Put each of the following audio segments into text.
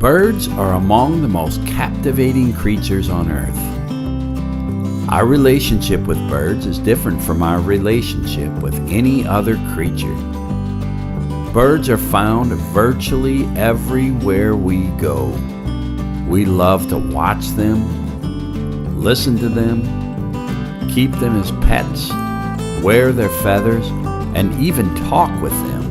Birds are among the most captivating creatures on earth. Our relationship with birds is different from our relationship with any other creature. Birds are found virtually everywhere we go. We love to watch them, listen to them, keep them as pets, wear their feathers, and even talk with them.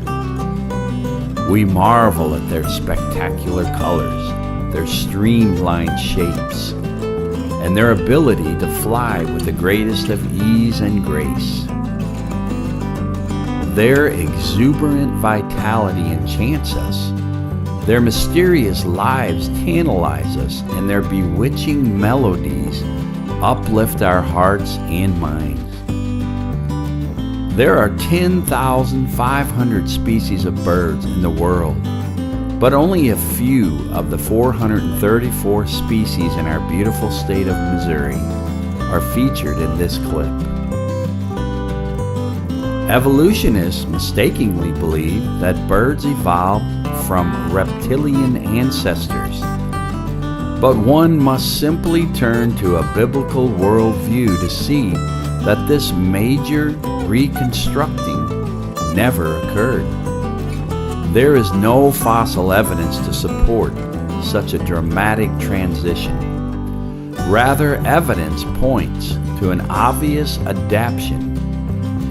We marvel at their spectacular colors, their streamlined shapes, and their ability to fly with the greatest of ease and grace. Their exuberant vitality enchants us. Their mysterious lives tantalize us, and their bewitching melodies uplift our hearts and minds. There are 10,500 species of birds in the world, but only a few of the 434 species in our beautiful state of Missouri are featured in this clip. Evolutionists mistakenly believe that birds evolved from reptilian ancestors, but one must simply turn to a biblical worldview to see that this major reconstructing never occurred. There is no fossil evidence to support such a dramatic transition. Rather, evidence points to an obvious adaptation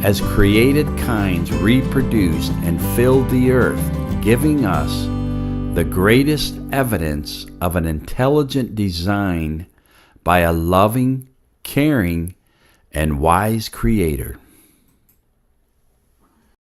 as created kinds reproduced and filled the earth, giving us the greatest evidence of an intelligent design by a loving, caring, and wise Creator.